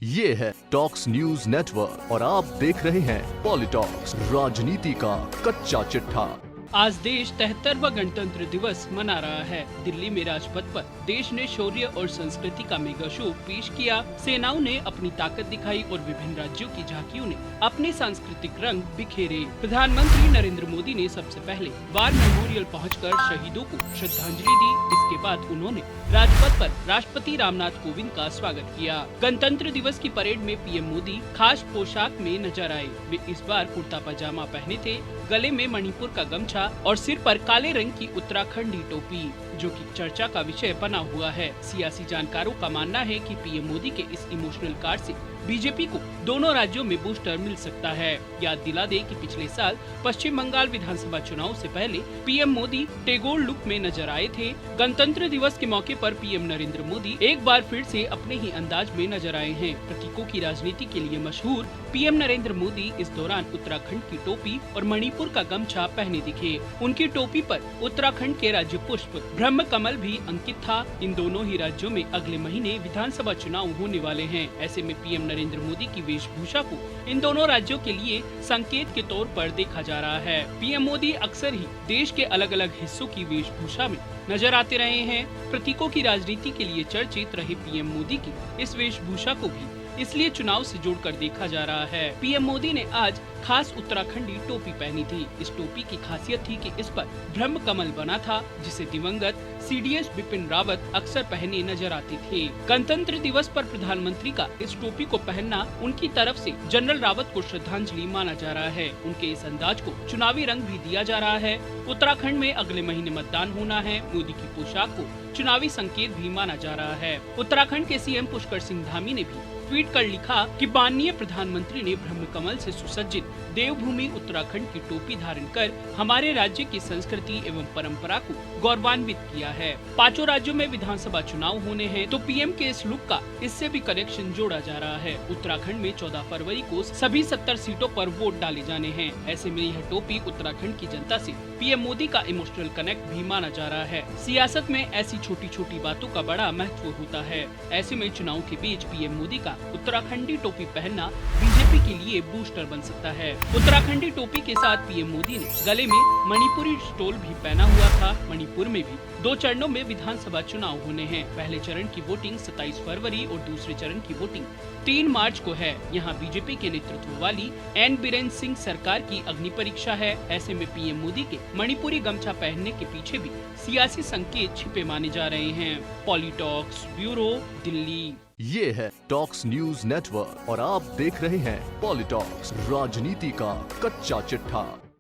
ये है talks news network और आप देख रहे हैं पॉलिटॉक्स, राजनीति का कच्चा चिट्ठा। आज देश 73वां गणतंत्र दिवस मना रहा है। दिल्ली में राजपथ पर देश ने शौर्य और संस्कृति का मेगा शो पेश किया। सेनाओं ने अपनी ताकत दिखाई और विभिन्न राज्यों की झांकियों ने अपने सांस्कृतिक रंग बिखेरे। प्रधानमंत्री नरेंद्र मोदी ने सबसे पहले वार मेमोरियल पहुंचकर शहीदों को श्रद्धांजलि दी। इसके बाद उन्होंने राजपथ पर राष्ट्रपति रामनाथ कोविंद का स्वागत किया। गणतंत्र दिवस की परेड में पीएम मोदी खास पोशाक में नजर आए। वे इस बार कुर्ता पजामा पहने थे, गले में मणिपुर का गमछा और सिर पर काले रंग की उत्तराखंडी टोपी, जो कि चर्चा का विषय बना हुआ है। सियासी जानकारों का मानना है कि पीएम मोदी के इस इमोशनल कार्ड से बीजेपी को दोनों राज्यों में बूस्टर मिल सकता है। याद दिला दे कि पिछले साल पश्चिम बंगाल विधानसभा चुनाव से पहले पीएम मोदी टैगोर लुक में नजर आए थे। गणतंत्र दिवस के मौके पर पीएम नरेंद्र मोदी एक बार फिर से अपने ही अंदाज में नजर आए हैं। प्रतीकों की राजनीति के लिए मशहूर पीएम नरेंद्र मोदी इस दौरान उत्तराखंड की टोपी और मणिपुर का गमछा पहने दिखे। उनकी टोपी पर उत्तराखंड के राज्य पुष्प ब्रह्म कमल भी अंकित था। इन दोनों ही राज्यों में अगले महीने विधानसभा चुनाव होने वाले हैं। ऐसे में पीएम नरेंद्र मोदी की वेशभूषा को इन दोनों राज्यों के लिए संकेत के तौर पर देखा जा रहा है। पीएम मोदी अक्सर ही देश के अलग अलग हिस्सों की वेशभूषा में नजर आते रहे हैं। प्रतीकों की राजनीति के लिए चर्चित रहे पीएम मोदी की इस वेशभूषा को भी इसलिए चुनाव से जोड़कर देखा जा रहा है। पीएम मोदी ने आज खास उत्तराखंडी टोपी पहनी थी। इस टोपी की खासियत थी कि इस पर ब्रह्म कमल बना था, जिसे दिवंगत सीडीएस बिपिन रावत अक्सर पहने नजर आते थे। गणतंत्र दिवस पर प्रधानमंत्री का इस टोपी को पहनना उनकी तरफ से जनरल रावत को श्रद्धांजलि माना जा रहा है। उनके इस अंदाज को चुनावी रंग भी दिया जा रहा है। उत्तराखंड में अगले महीने मतदान होना है। मोदी की पोशाक को चुनावी संकेत भी माना जा रहा है। उत्तराखंड के सीएम पुष्कर सिंह धामी ने भी ट्वीट कर लिखा कि माननीय प्रधानमंत्री ने ब्रह्म कमल से सुसज्जित देवभूमि उत्तराखंड की टोपी धारण कर हमारे राज्य की संस्कृति एवं परंपरा को गौरवान्वित किया है। पांचों राज्यों में विधानसभा चुनाव होने हैं, तो पीएम के इस लुक का इससे भी कनेक्शन जोड़ा जा रहा है। उत्तराखंड में 14 फरवरी को सभी 70 सीटों पर वोट डाले जाने हैं। ऐसे में यह टोपी उत्तराखंड की जनता से पीएम मोदी का इमोशनल कनेक्ट भी माना जा रहा है। सियासत में ऐसी छोटी छोटी बातों का बड़ा महत्व होता है। ऐसे में चुनाव के बीच पीएम मोदी का उत्तराखंडी टोपी पहनना बीजेपी के लिए बूस्टर बन सकता है। उत्तराखंडी टोपी के साथ पीएम मोदी ने गले में मणिपुरी स्टोल भी पहना हुआ था। मणिपुर में भी 2 चरणों में विधानसभा चुनाव होने हैं। पहले चरण की वोटिंग 27 फरवरी और दूसरे चरण की वोटिंग 3 मार्च को है। यहाँ बीजेपी के नेतृत्व वाली एन बीरेन सिंह सरकार की अग्नि परीक्षा है। ऐसे में पीएम मोदी के मणिपुरी गमछा पहनने के पीछे भी सियासी संकेत छिपे माने जा रहे हैं। पॉलिटॉक्स ब्यूरो, दिल्ली। ये है टॉक्स न्यूज नेटवर्क और आप देख रहे हैं पॉलिटॉक्स, राजनीति का कच्चा चिट्ठा।